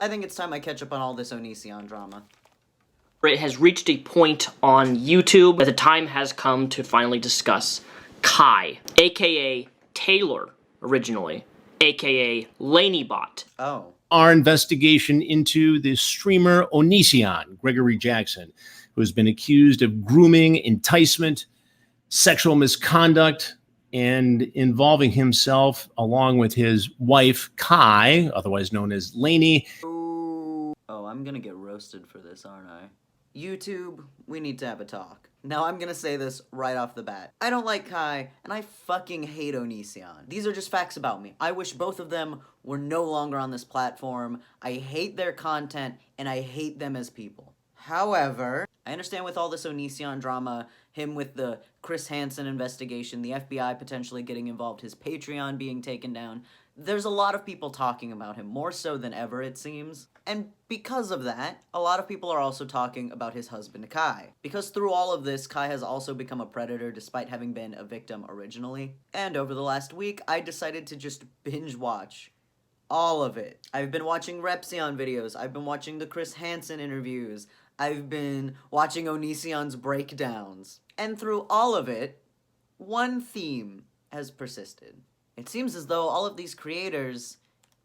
I think it's time I catch up on all this Onision drama. It has reached a point on YouTube that the time has come to finally discuss Kai, aka Taylor, originally, aka Lanebot. Oh. Our investigation into the streamer Onision, Gregory Jackson, who has been accused of grooming, enticement, sexual misconduct, and involving himself along with his wife, Kai, otherwise known as Lainey. Oh, I'm gonna get roasted for this, aren't I? YouTube, we need to have a talk. Now, I'm gonna say this right off the bat. I don't like Kai, and I fucking hate Onision. These are just facts about me. I wish both of them were no longer on this platform. I hate their content, and I hate them as people. However, I understand with all this Onision drama, him with the Chris Hansen investigation, the FBI potentially getting involved, his Patreon being taken down, there's a lot of people talking about him, more so than ever, it seems. And because of that, a lot of people are also talking about his husband, Kai. Because through all of this, Kai has also become a predator despite having been a victim originally. And over the last week, I decided to just binge watch all of it. I've been watching Repsion videos, I've been watching the Chris Hansen interviews, I've been watching Onision's breakdowns. And through all of it, one theme has persisted. It seems as though all of these creators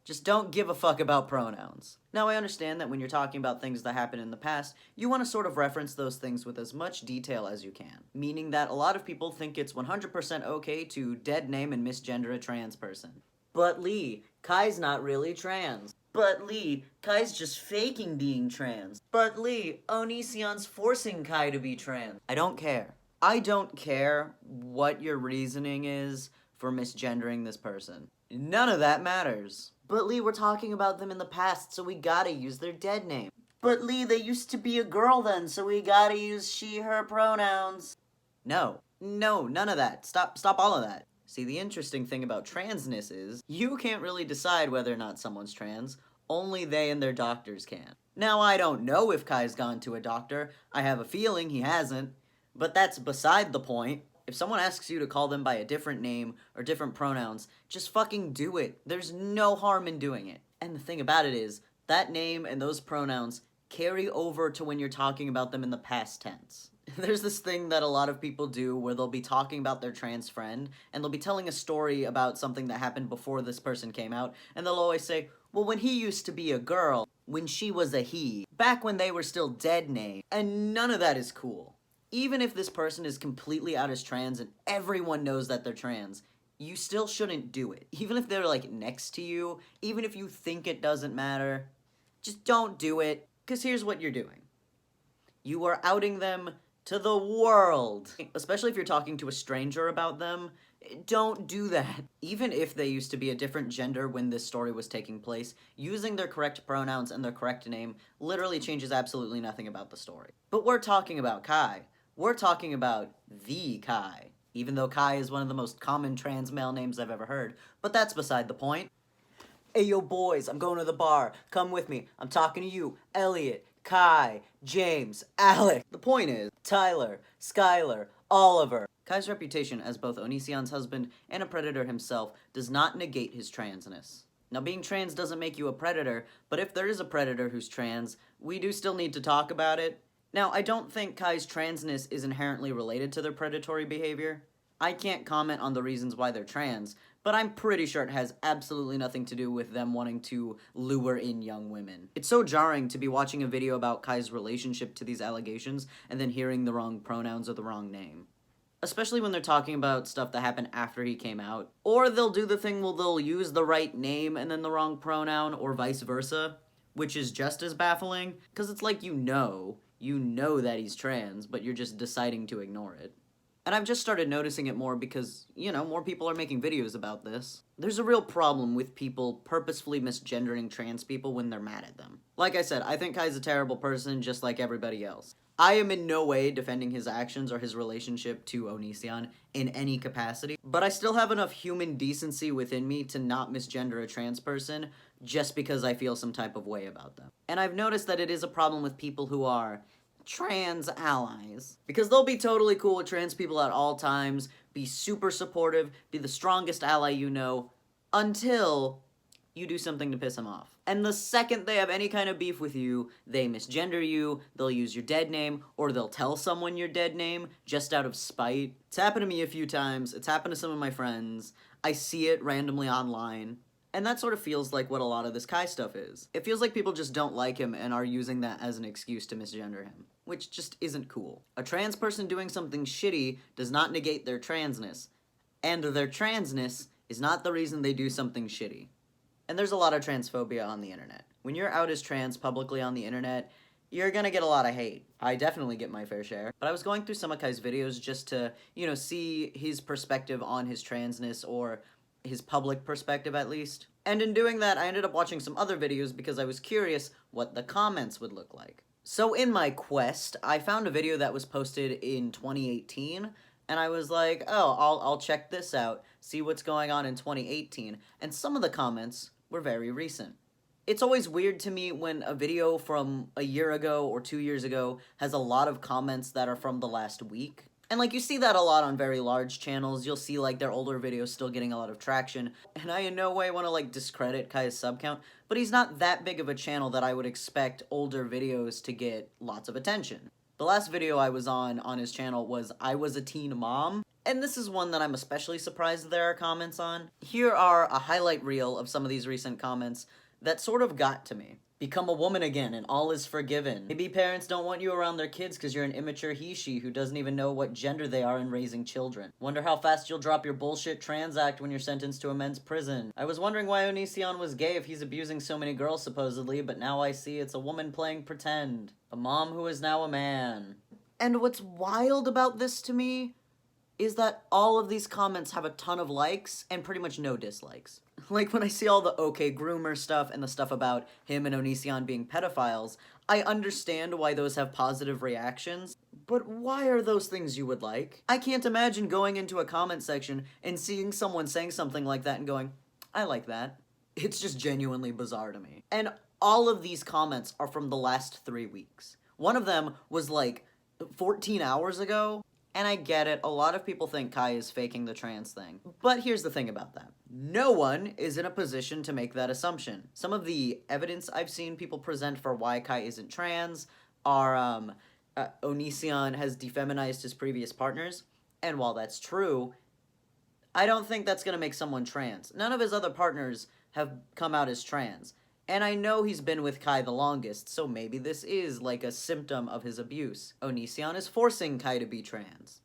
just don't give a fuck about pronouns. Now, I understand that when you're talking about things that happened in the past, you want to sort of reference those things with as much detail as you can. Meaning that a lot of people think it's 100% okay to dead name and misgender a trans person. But Lee, Kai's not really trans. But Lee, Kai's just faking being trans. But Lee, Onision's forcing Kai to be trans. I don't care. I don't care what your reasoning is for misgendering this person. None of that matters. But Lee, we're talking about them in the past, so we gotta use their dead name. But Lee, they used to be a girl then, so we gotta use she, her pronouns. No, none of that. Stop all of that. See, the interesting thing about transness is, you can't really decide whether or not someone's trans, only they and their doctors can. Now, I don't know if Kai's gone to a doctor, I have a feeling he hasn't, but that's beside the point. If someone asks you to call them by a different name or different pronouns, just fucking do it. There's no harm in doing it. And the thing about it is, that name and those pronouns carry over to when you're talking about them in the past tense. There's this thing that a lot of people do where they'll be talking about their trans friend, and they'll be telling a story about something that happened before this person came out, and they'll always say, well, when he used to be a girl, when she was a he, back when they were still dead name, and none of that is cool. Even if this person is completely out as trans and everyone knows that they're trans, you still shouldn't do it. Even if they're, like, next to you, even if you think it doesn't matter, just don't do it, because here's what you're doing. You are outing them to the world. Especially if you're talking to a stranger about them, don't do that. Even if they used to be a different gender when this story was taking place, using their correct pronouns and their correct name literally changes absolutely nothing about the story. But we're talking about Kai. We're talking about the Kai. Even though Kai is one of the most common trans male names I've ever heard, but that's beside the point. Hey yo boys, I'm going to the bar. Come with me. I'm talking to you, Elliot, Kai, James, Alec. The point is, Tyler, Skylar, Oliver. Kai's reputation as both Onision's husband and a predator himself does not negate his transness. Now, being trans doesn't make you a predator, but if there is a predator who's trans, we do still need to talk about it. Now, I don't think Kai's transness is inherently related to their predatory behavior. I can't comment on the reasons why they're trans, but I'm pretty sure it has absolutely nothing to do with them wanting to lure in young women. It's so jarring to be watching a video about Kai's relationship to these allegations and then hearing the wrong pronouns or the wrong name. Especially when they're talking about stuff that happened after he came out. Or they'll do the thing where they'll use the right name and then the wrong pronoun, or vice versa, which is just as baffling, because it's like you know that he's trans, but you're just deciding to ignore it. And I've just started noticing it more because, more people are making videos about this. There's a real problem with people purposefully misgendering trans people when they're mad at them. Like I said, I think Kai's a terrible person just like everybody else. I am in no way defending his actions or his relationship to Onision in any capacity, but I still have enough human decency within me to not misgender a trans person just because I feel some type of way about them. And I've noticed that it is a problem with people who are trans allies, because they'll be totally cool with trans people at all times, be super supportive, be the strongest ally you know, until you do something to piss them off. And the second they have any kind of beef with you, they misgender you, they'll use your dead name, or they'll tell someone your dead name just out of spite. It's happened to me a few times, it's happened to some of my friends, I see it randomly online. And that sort of feels like what a lot of this Kai stuff is. It feels like people just don't like him and are using that as an excuse to misgender him, which just isn't cool. A trans person doing something shitty does not negate their transness, and their transness is not the reason they do something shitty. And there's a lot of transphobia on the internet. When you're out as trans publicly on the internet, you're gonna get a lot of hate. I definitely get my fair share. But I was going through some of Kai's videos just to, see his perspective on his transness, or his public perspective at least. And in doing that, I ended up watching some other videos because I was curious what the comments would look like. So in my quest, I found a video that was posted in 2018, and I was like, oh, I'll check this out, see what's going on in 2018, and some of the comments were very recent. It's always weird to me when a video from a year ago or 2 years ago has a lot of comments that are from the last week. And like, you see that a lot on very large channels. You'll see like their older videos still getting a lot of traction. And I in no way want to like discredit Kai's sub count, but he's not that big of a channel that I would expect older videos to get lots of attention. The last video I was on his channel was I Was a Teen Mom, and this is one that I'm especially surprised there are comments on. Here are a highlight reel of some of these recent comments that sort of got to me. Become a woman again and all is forgiven. Maybe parents don't want you around their kids because you're an immature he-she who doesn't even know what gender they are in raising children. Wonder how fast you'll drop your bullshit trans act when you're sentenced to a men's prison. I was wondering why Onision was gay if he's abusing so many girls supposedly, but now I see it's a woman playing pretend. A mom who is now a man. And what's wild about this to me is that all of these comments have a ton of likes and pretty much no dislikes. Like, when I see all the OK Groomer stuff and the stuff about him and Onision being pedophiles, I understand why those have positive reactions, but why are those things you would like? I can't imagine going into a comment section and seeing someone saying something like that and going, I like that. It's just genuinely bizarre to me. And all of these comments are from the last 3 weeks. One of them was like 14 hours ago. And I get it, a lot of people think Kai is faking the trans thing. But here's the thing about that. No one is in a position to make that assumption. Some of the evidence I've seen people present for why Kai isn't trans are, Onision has defeminized his previous partners. And while that's true, I don't think that's gonna make someone trans. None of his other partners have come out as trans. And I know he's been with Kai the longest, so maybe this is like a symptom of his abuse. Onision is forcing Kai to be trans.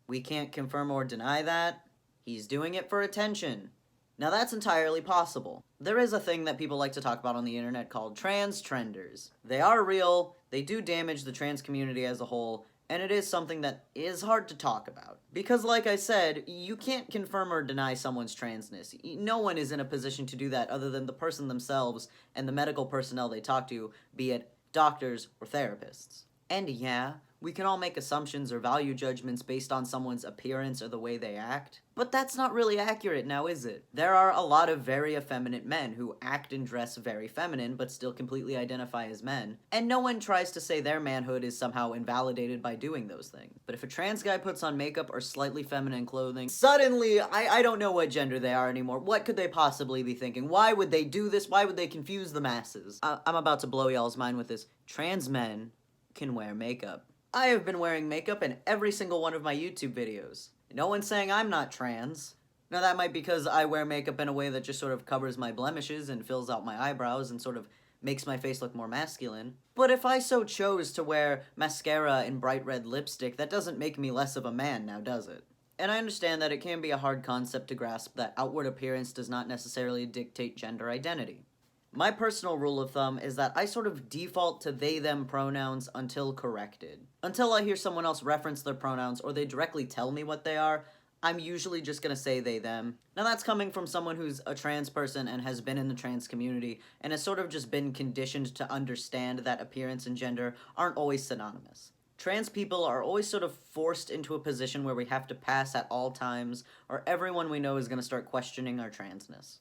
We can't confirm or deny that. He's doing it for attention. Now that's entirely possible. There is a thing that people like to talk about on the internet called trans trenders. They are real, they do damage the trans community as a whole, and it is something that is hard to talk about. Because like I said, you can't confirm or deny someone's transness. No one is in a position to do that other than the person themselves and the medical personnel they talk to, be it doctors or therapists. And yeah, we can all make assumptions or value judgments based on someone's appearance or the way they act, but that's not really accurate now, is it? There are a lot of very effeminate men who act and dress very feminine but still completely identify as men, and no one tries to say their manhood is somehow invalidated by doing those things. But if a trans guy puts on makeup or slightly feminine clothing, suddenly, I don't know what gender they are anymore. What could they possibly be thinking? Why would they do this? Why would they confuse the masses? I'm about to blow y'all's mind with this. Trans men can wear makeup. I have been wearing makeup in every single one of my YouTube videos. No one's saying I'm not trans. Now that might be because I wear makeup in a way that just sort of covers my blemishes and fills out my eyebrows and sort of makes my face look more masculine. But if I so chose to wear mascara and bright red lipstick, that doesn't make me less of a man now, does it? And I understand that it can be a hard concept to grasp that outward appearance does not necessarily dictate gender identity. My personal rule of thumb is that I sort of default to they/them pronouns until corrected. Until I hear someone else reference their pronouns or they directly tell me what they are, I'm usually just gonna say they/them. Now that's coming from someone who's a trans person and has been in the trans community and has sort of just been conditioned to understand that appearance and gender aren't always synonymous. Trans people are always sort of forced into a position where we have to pass at all times, or everyone we know is gonna start questioning our transness.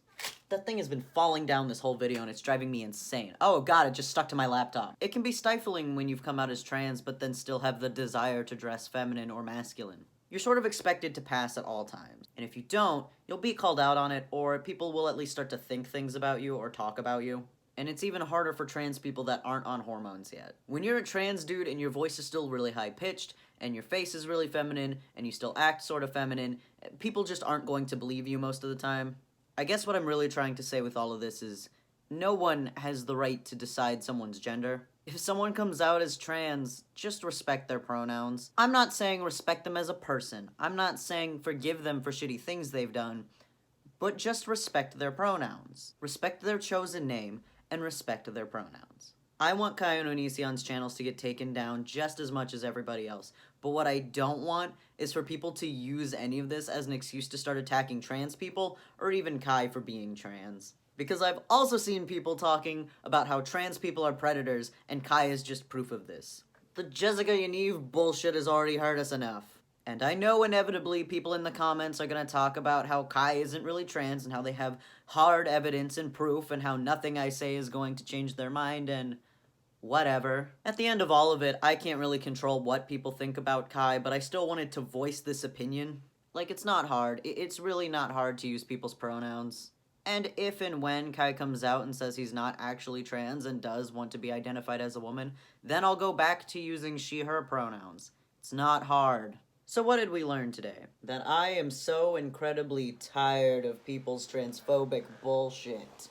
That thing has been falling down this whole video and it's driving me insane. Oh god, it just stuck to my laptop. It can be stifling when you've come out as trans but then still have the desire to dress feminine or masculine. you're sort of expected to pass at all times. And if you don't, you'll be called out on it, or people will at least start to think things about you or talk about you. And it's even harder for trans people that aren't on hormones yet. When you're a trans dude and your voice is still really high-pitched, and your face is really feminine, and you still act sort of feminine, people just aren't going to believe you most of the time. I guess what I'm really trying to say with all of this is, no one has the right to decide someone's gender. If someone comes out as trans, just respect their pronouns. I'm not saying respect them as a person. I'm not saying forgive them for shitty things they've done, but just respect their pronouns. Respect their chosen name, and respect their pronouns. I want Kai and Onision's channels to get taken down just as much as everybody else, but what I don't want is for people to use any of this as an excuse to start attacking trans people, or even Kai for being trans. Because I've also seen people talking about how trans people are predators, and Kai is just proof of this. The Jessica Yaniv bullshit has already hurt us enough. And I know inevitably people in the comments are gonna talk about how Kai isn't really trans and how they have hard evidence and proof and how nothing I say is going to change their mind and whatever. At the end of all of it, I can't really control what people think about Kai, but I still wanted to voice this opinion. Like, it's not hard. It's really not hard to use people's pronouns. And if and when Kai comes out and says he's not actually trans and does want to be identified as a woman, then I'll go back to using she/her pronouns. It's not hard. So what did we learn today? That I am so incredibly tired of people's transphobic bullshit.